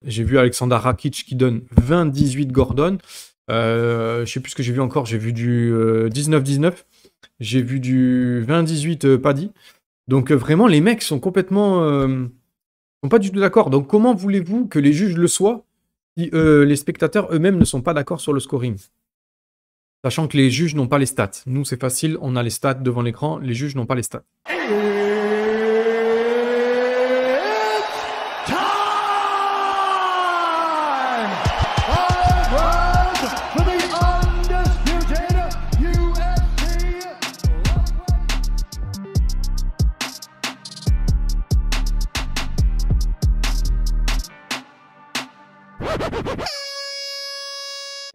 J'ai vu Alexander Rakic qui donne 20-18 Gordon. Je sais plus ce que j'ai vu encore. J'ai vu du 19-19. J'ai vu du 20-18 Paddy. Donc vraiment, les mecs sont complètement... sont pas du tout d'accord. Donc comment voulez-vous que les juges le soient si les spectateurs eux-mêmes ne sont pas d'accord sur le scoring? Sachant que les juges n'ont pas les stats. Nous, c'est facile, on a les stats devant l'écran. Les juges n'ont pas les stats.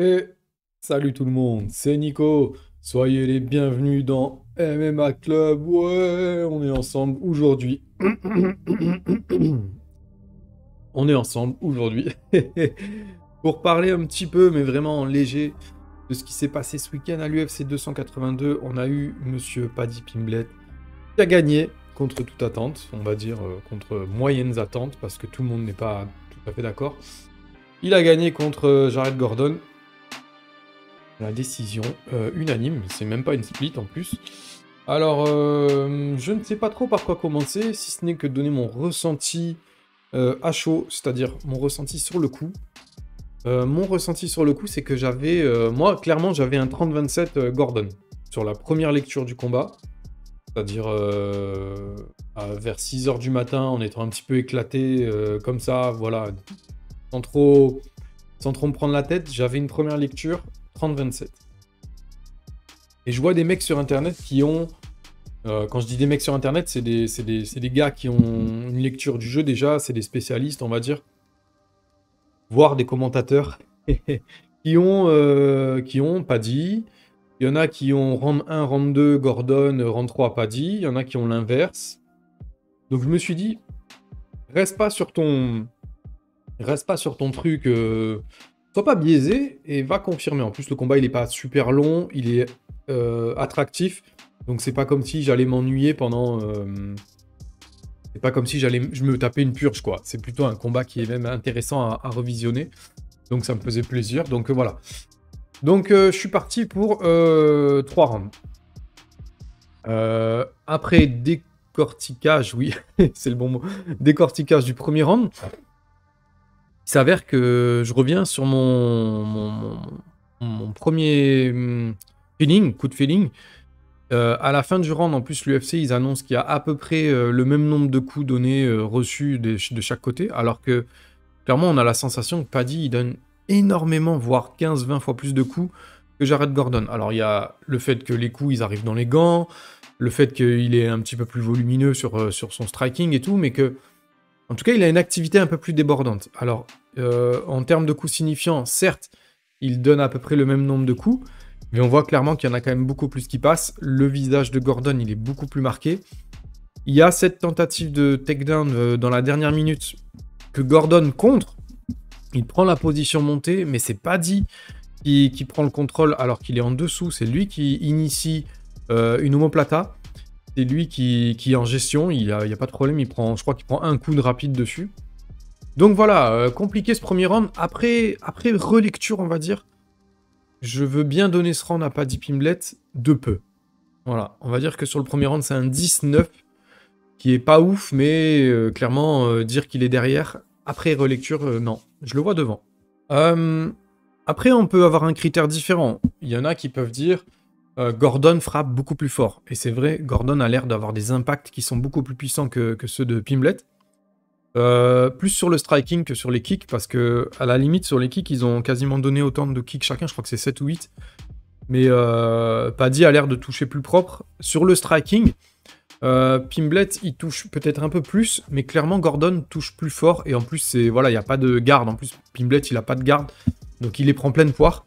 Et salut tout le monde, c'est Nico. Soyez les bienvenus dans MMA Club. Ouais, on est ensemble aujourd'hui. On est ensemble aujourd'hui pour parler un petit peu, mais vraiment en léger, de ce qui s'est passé ce week-end à l'UFC 282. On a eu Monsieur Paddy Pimblett qui a gagné contre toute attente, on va dire contre moyennes attentes, parce que tout le monde n'est pas tout à fait d'accord. Il a gagné contre Jared Gordon. La décision unanime, c'est même pas une split en plus. Alors, je ne sais pas trop par quoi commencer, si ce n'est que donner mon ressenti à chaud, c'est-à-dire mon ressenti sur le coup. Mon ressenti sur le coup, c'est que j'avais... moi, clairement, j'avais un 30-27 Gordon sur la première lecture du combat. C'est-à-dire vers 6h du matin, en étant un petit peu éclaté, comme ça, voilà, sans trop me prendre la tête, j'avais une première lecture 30-27. Et je vois des mecs sur internet qui ont... quand je dis des mecs sur internet, c'est des gars qui ont une lecture du jeu déjà, c'est des spécialistes, on va dire. Voire des commentateurs qui ont Paddy. Il y en a qui ont round 1, round 2, Gordon, round 3, Paddy. Il y en a qui ont l'inverse. Donc je me suis dit, reste pas sur ton truc... Sois pas biaisé et va confirmer. En plus, le combat, il est pas super long, il est attractif. Donc, c'est pas comme si j'allais m'ennuyer pendant... c'est pas comme si je me tapais une purge, quoi. C'est plutôt un combat qui est même intéressant à revisionner. Donc, ça me faisait plaisir. Donc, voilà. Donc, je suis parti pour 3 rounds. Après décortiquage, oui, c'est le bon mot. Décortiquage du premier round. Il s'avère que je reviens sur mon premier coup de feeling. À la fin du round, en plus, l'UFC, ils annoncent qu'il y a à peu près le même nombre de coups donnés, reçus de chaque côté, alors que, clairement, on a la sensation que Paddy, il donne énormément, voire 15-20 fois plus de coups que Jared Gordon. Alors, il y a le fait que les coups, ils arrivent dans les gants, le fait qu'il est un petit peu plus volumineux sur son striking et tout, mais que... En tout cas, il a une activité un peu plus débordante. Alors, en termes de coups signifiants, certes, il donne à peu près le même nombre de coups, mais on voit clairement qu'il y en a quand même beaucoup plus qui passent. Le visage de Gordon, il est beaucoup plus marqué. Il y a cette tentative de takedown dans la dernière minute que Gordon contre. Il prend la position montée, mais c'est Paddy qui prend le contrôle alors qu'il est en dessous. C'est lui qui initie une omoplata. C'est lui qui est en gestion, il y a pas de problème, je crois qu'il prend un coup de rapide dessus. Donc voilà, compliqué ce premier round. Après relecture, on va dire, je veux bien donner ce round à Paddy Pimblett de peu. Voilà, on va dire que sur le premier round, c'est un 19, qui est pas ouf, mais clairement, dire qu'il est derrière, après relecture, non, je le vois devant. Après, on peut avoir un critère différent. Il y en a qui peuvent dire... Gordon frappe beaucoup plus fort. Et c'est vrai, Gordon a l'air d'avoir des impacts qui sont beaucoup plus puissants que ceux de Pimblett. Plus sur le striking que sur les kicks, parce que à la limite, sur les kicks, ils ont quasiment donné autant de kicks chacun, je crois que c'est 7 ou 8. Mais Paddy a l'air de toucher plus propre. Sur le striking, Pimblett, il touche peut-être un peu plus, mais clairement, Gordon touche plus fort. Et en plus, voilà, il n'y a pas de garde. En plus, Pimblett, il n'a pas de garde. Donc il les prend pleine poire.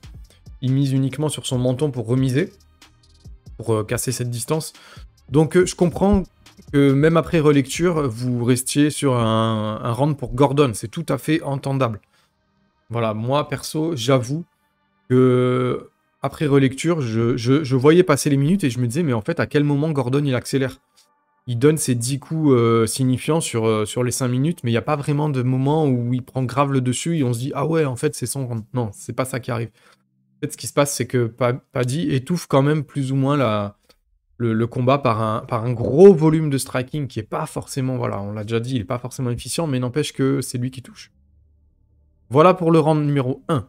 Il mise uniquement sur son menton pour remiser. Pour casser cette distance. Donc je comprends que même après relecture, vous restiez sur un round pour Gordon. C'est tout à fait entendable. Voilà, moi perso, j'avoue que après relecture, je voyais passer les minutes et je me disais, mais en fait, à quel moment Gordon il accélère? il donne ses 10 coups signifiants sur les 5 minutes, mais il n'y a pas vraiment de moment où il prend grave le dessus et on se dit ah ouais, en fait, c'est son round. Non, c'est pas ça qui arrive. En fait, ce qui se passe, c'est que Paddy étouffe quand même plus ou moins le combat par un gros volume de striking qui est pas forcément, voilà, on l'a déjà dit, il est pas forcément efficient, mais n'empêche que c'est lui qui touche. Voilà pour le round numéro 1.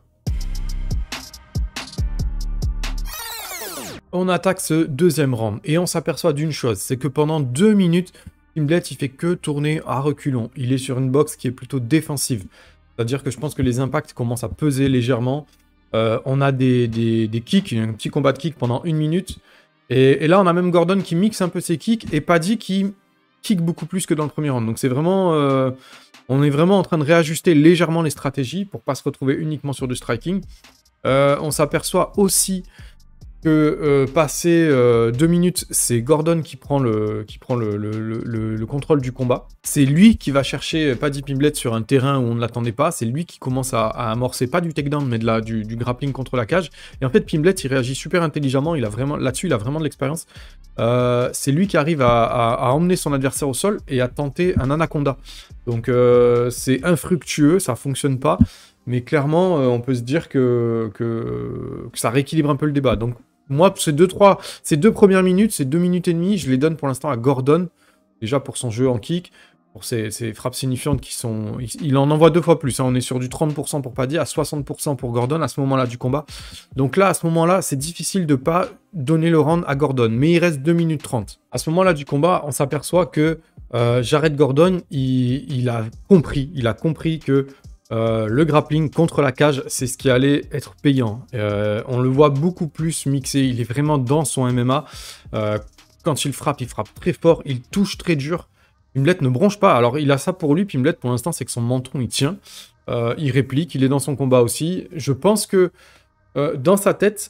On attaque ce deuxième round et on s'aperçoit d'une chose, c'est que pendant 2 minutes, Pimblett il fait que tourner à reculons. Il est sur une boxe qui est plutôt défensive. C'est-à-dire que je pense que les impacts commencent à peser légèrement. On a des kicks, un petit combat de kicks pendant 1 minute. Et là, on a même Gordon qui mixe un peu ses kicks et Paddy qui kick beaucoup plus que dans le premier round. Donc c'est vraiment... on est vraiment en train de réajuster légèrement les stratégies pour pas se retrouver uniquement sur du striking. On s'aperçoit aussi que passé 2 minutes, c'est Gordon qui prend le contrôle du combat. C'est lui qui va chercher Paddy Pimblett sur un terrain où on ne l'attendait pas. C'est lui qui commence à amorcer, pas du takedown, mais du grappling contre la cage. Et en fait, Pimblett, il réagit super intelligemment. Là-dessus, il a vraiment de l'expérience. C'est lui qui arrive à emmener son adversaire au sol et à tenter un anaconda. Donc, c'est infructueux, ça fonctionne pas. Mais clairement, on peut se dire que ça rééquilibre un peu le débat. Donc, moi, ces deux premières minutes, ces 2 minutes et demie, je les donne pour l'instant à Gordon. Déjà pour son jeu en kick, pour ses frappes signifiantes qui sont... Il en envoie 2 fois plus. Hein. On est sur du 30% pour Paddy, à 60% pour Gordon à ce moment-là du combat. Donc là, à ce moment-là, c'est difficile de pas donner le round à Gordon. Mais il reste 2 minutes 30. À ce moment-là du combat, on s'aperçoit que Jared Gordon, il a compris que... le grappling contre la cage, c'est ce qui allait être payant. On le voit beaucoup plus mixé. Il est vraiment dans son MMA. Quand il frappe très fort. Il touche très dur. Pimblett ne bronche pas. Alors, il a ça pour lui. Pimblett, pour l'instant, c'est que son menton, il tient. Il réplique. Il est dans son combat aussi. Je pense que dans sa tête,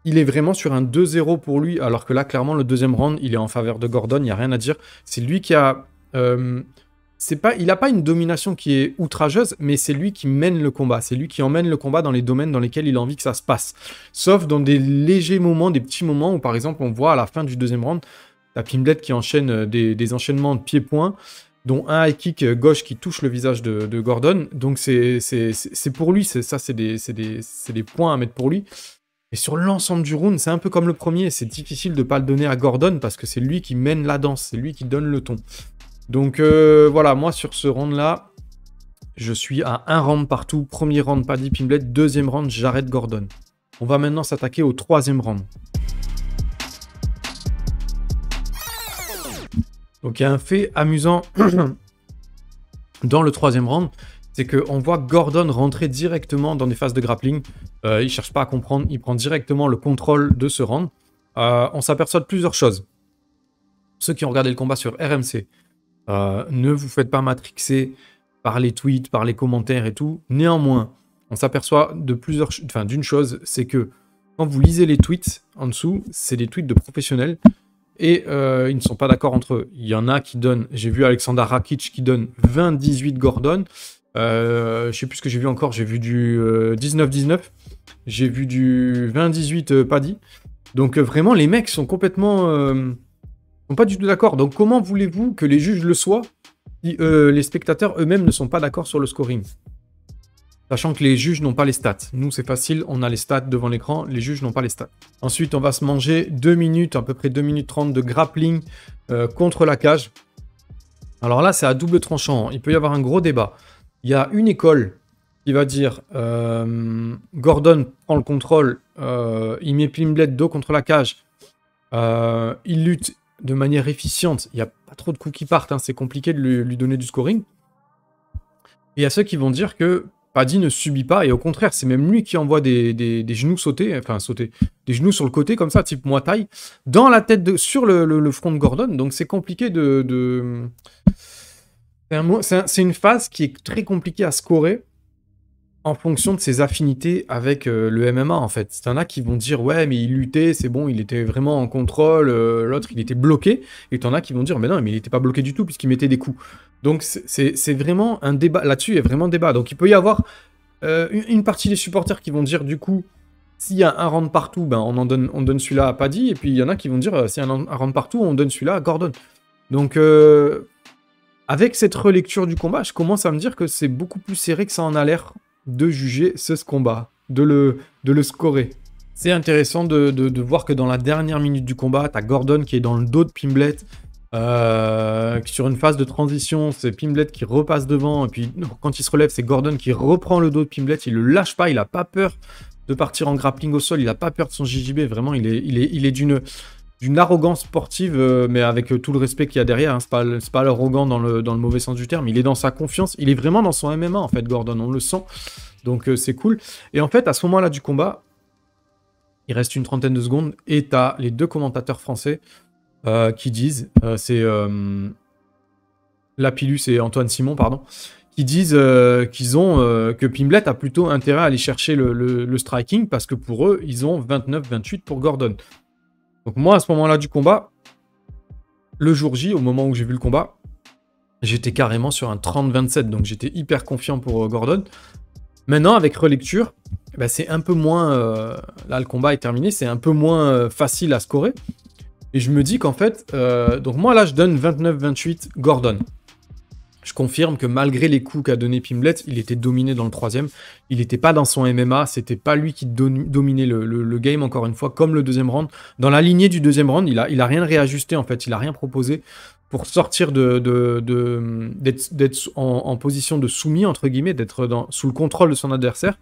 il est vraiment sur un 2-0 pour lui. Alors que là, clairement, le deuxième round, il est en faveur de Gordon. Il n'y a rien à dire. C'est lui qui a... il n'a pas une domination qui est outrageuse, mais c'est lui qui mène le combat. C'est lui qui emmène le combat dans les domaines dans lesquels il a envie que ça se passe. Sauf dans des légers moments, des petits moments où, par exemple, on voit à la fin du deuxième round, t'as Pimblett qui enchaîne des enchaînements de pieds-points, dont un high kick gauche qui touche le visage de Gordon. Donc c'est pour lui, c'est des points à mettre pour lui. Et sur l'ensemble du round, c'est un peu comme le premier. C'est difficile de ne pas le donner à Gordon parce que c'est lui qui mène la danse, c'est lui qui donne le ton. Donc voilà, moi sur ce round-là, je suis à 1 round partout. Premier round, Paddy Pimblett. Deuxième round, Jared Gordon. On va maintenant s'attaquer au troisième round. Donc il y a un fait amusant dans le troisième round, c'est qu'on voit Gordon rentrer directement dans des phases de grappling. Il ne cherche pas à comprendre, il prend directement le contrôle de ce round. On s'aperçoit de plusieurs choses. Ceux qui ont regardé le combat sur RMC, ne vous faites pas matrixer par les tweets, par les commentaires et tout. Néanmoins, on s'aperçoit d'une chose, c'est que quand vous lisez les tweets en dessous, c'est des tweets de professionnels et ils ne sont pas d'accord entre eux. Il y en a qui donnent, j'ai vu Alexander Rakic qui donne 20-18 Gordon. Je sais plus ce que j'ai vu encore, j'ai vu du 19-19, j'ai vu du 20-18 Paddy. Donc vraiment, les mecs sont complètement... sont pas du tout d'accord. Donc comment voulez-vous que les juges le soient si les spectateurs eux-mêmes ne sont pas d'accord sur le scoring? Sachant que les juges n'ont pas les stats. Nous, c'est facile, on a les stats devant l'écran, les juges n'ont pas les stats. Ensuite, on va se manger 2 minutes, à peu près 2 minutes 30 de grappling contre la cage. Alors là, c'est à double tranchant. Il peut y avoir un gros débat. Il y a une école qui va dire Gordon prend le contrôle, il met Pimblett dos contre la cage, il lutte de manière efficiente, il n'y a pas trop de coups qui partent, hein, c'est compliqué de lui donner du scoring. Et il y a ceux qui vont dire que Paddy ne subit pas, et au contraire, c'est même lui qui envoie des genoux sauter, des genoux sur le côté, comme ça, type Muay Thai, dans la tête, sur le front de Gordon, donc c'est compliqué c'est une phase qui est très compliquée à scorer, en fonction de ses affinités avec le MMA, en fait. Il y en a qui vont dire « Ouais, mais il luttait, c'est bon, il était vraiment en contrôle. L'autre, il était bloqué. » Et il y en a qui vont dire « Mais non, mais il n'était pas bloqué du tout, puisqu'il mettait des coups. » Donc, c'est vraiment un débat. Là-dessus, il y a vraiment débat. Donc, il peut y avoir une partie des supporters qui vont dire, du coup, s'il y a un round partout, ben, on donne celui-là à Paddy. Et puis, il y en a qui vont dire, s'il y a un round partout, on donne celui-là à Gordon. Donc, avec cette relecture du combat, je commence à me dire que c'est beaucoup plus serré que ça en a l'air de juger ce combat, de le scorer. C'est intéressant de voir que dans la dernière minute du combat, t'as Gordon qui est dans le dos de Pimblet. Sur une phase de transition, c'est Pimblet qui repasse devant. Et puis quand il se relève, c'est Gordon qui reprend le dos de Pimblet. Il le lâche pas, il a pas peur de partir en grappling au sol. Il a pas peur de son JJB. Vraiment, il est d'une arrogance sportive, mais avec tout le respect qu'il y a derrière. Hein. C'est pas arrogant dans le mauvais sens du terme. Il est dans sa confiance. Il est vraiment dans son MMA, en fait, Gordon. On le sent. Donc c'est cool. Et en fait, à ce moment-là du combat, il reste une trentaine de secondes. Et tu as les deux commentateurs français qui disent, c'est Lapillus et Antoine Simon, pardon, qui disent que Pimblet a plutôt intérêt à aller chercher le striking parce que pour eux, ils ont 29-28 pour Gordon. Donc moi, à ce moment-là du combat, le jour J, au moment où j'ai vu le combat, j'étais carrément sur un 30-27, donc j'étais hyper confiant pour Gordon. Maintenant, avec relecture, bah, c'est un peu moins... là, le combat est terminé, c'est un peu moins facile à scorer. Et je me dis qu'en fait... donc moi, là, je donne 29-28 Gordon. Je confirme que malgré les coups qu'a donné Pimblet, il était dominé dans le troisième. Il n'était pas dans son MMA, c'était pas lui qui dominait le game, encore une fois, comme le deuxième round. Dans la lignée du deuxième round, il a rien réajusté, en fait. Il a rien proposé pour sortir d'être en position de soumis, entre guillemets, d'être sous le contrôle de son adversaire.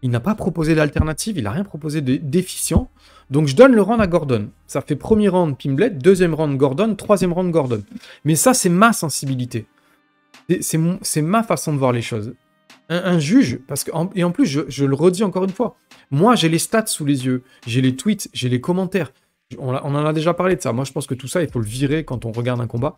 Il n'a pas proposé d'alternative, il n'a rien proposé de déficient. Donc je donne le round à Gordon. Ça fait premier round Pimblet, deuxième round Gordon, troisième round Gordon. Mais ça, c'est ma sensibilité. C'est ma façon de voir les choses. Un juge, et en plus, je le redis encore une fois, moi, j'ai les stats sous les yeux, j'ai les tweets, j'ai les commentaires. On en a déjà parlé de ça. Moi, je pense que tout ça, il faut le virer quand on regarde un combat.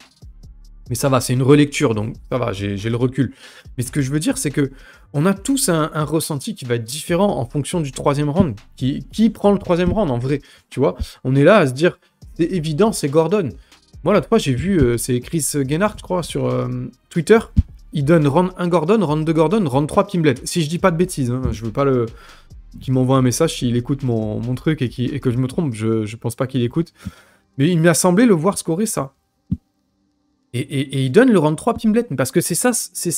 Mais ça va, c'est une relecture, donc ça va, j'ai le recul. Mais ce que je veux dire, c'est que on a tous un ressenti qui va être différent en fonction du troisième round. Qui prend le troisième round, en vrai, tu vois? On est là à se dire, c'est évident, c'est Gordon. Moi, l'autre fois, j'ai vu, c'est Chris Gennard, je crois, sur Twitter. Il donne round 1 Gordon, round 2 Gordon, round 3 Pimblet. Si je dis pas de bêtises, hein, je veux pas qu'il m'envoie un message s'il écoute mon truc et que je me trompe. Je pense pas qu'il écoute. Mais il m'a semblé le voir scorer ça. Et il donne le round 3 Pimblet, parce que c'est ça, c'est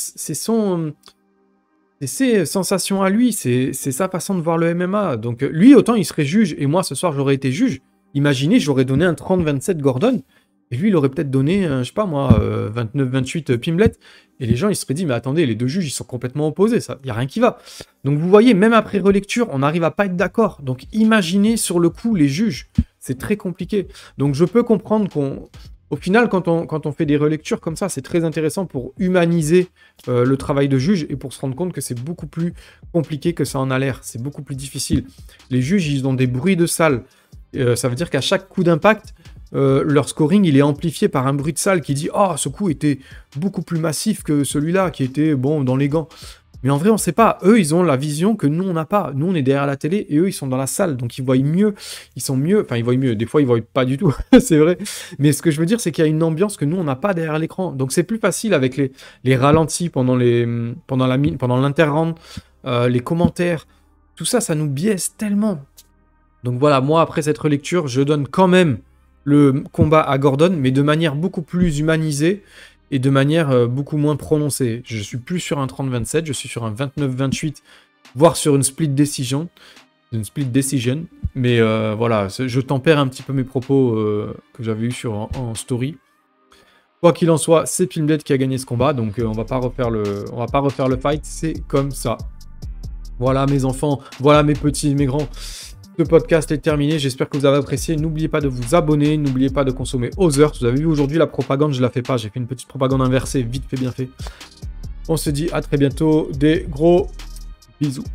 ses sensations à lui, c'est sa façon de voir le MMA. Donc lui, autant il serait juge, et moi, ce soir, j'aurais été juge. Imaginez, j'aurais donné un 30-27 Gordon, et lui, il aurait peut-être donné, je sais pas moi, 29-28 Pimblet, et les gens, ils se seraient dit, mais attendez, les deux juges, ils sont complètement opposés, il n'y a rien qui va. Donc vous voyez, même après relecture, on n'arrive à pas être d'accord. Donc imaginez sur le coup les juges, c'est très compliqué. Donc je peux comprendre au final, quand on fait des relectures comme ça, c'est très intéressant pour humaniser le travail de juge et pour se rendre compte que c'est beaucoup plus compliqué que ça en a l'air. C'est beaucoup plus difficile. Les juges, ils ont des bruits de salle. Ça veut dire qu'à chaque coup d'impact, leur scoring, il est amplifié par un bruit de salle qui dit « Oh, ce coup était beaucoup plus massif que celui-là qui était bon dans les gants. » Mais en vrai, on ne sait pas. Eux, ils ont la vision que nous, on n'a pas. Nous, on est derrière la télé et eux, ils sont dans la salle. Donc, ils voient mieux. Ils sont mieux. Enfin, ils voient mieux. Des fois, ils ne voient pas du tout. C'est vrai. Mais ce que je veux dire, c'est qu'il y a une ambiance que nous, on n'a pas derrière l'écran. Donc, c'est plus facile avec les ralentis pendant l'interround, les commentaires. Tout ça, ça nous biaise tellement. Donc, voilà. Moi, après cette relecture, je donne quand même le combat à Gordon, mais de manière beaucoup plus humanisée. Et de manière beaucoup moins prononcée. Je suis plus sur un 30-27, je suis sur un 29-28, voire sur une split decision. Mais voilà, je tempère un petit peu mes propos que j'avais eu en story. Quoi qu'il en soit, c'est Pimblet qui a gagné ce combat, donc on va pas refaire le fight, c'est comme ça. Voilà mes enfants, voilà mes petits, mes grands. Le podcast est terminé, j'espère que vous avez apprécié. N'oubliez pas de vous abonner, n'oubliez pas de consommer Other. Vous avez vu aujourd'hui la propagande, je la fais pas, j'ai fait une petite propagande inversée, vite fait, bien fait. On se dit à très bientôt, des gros bisous.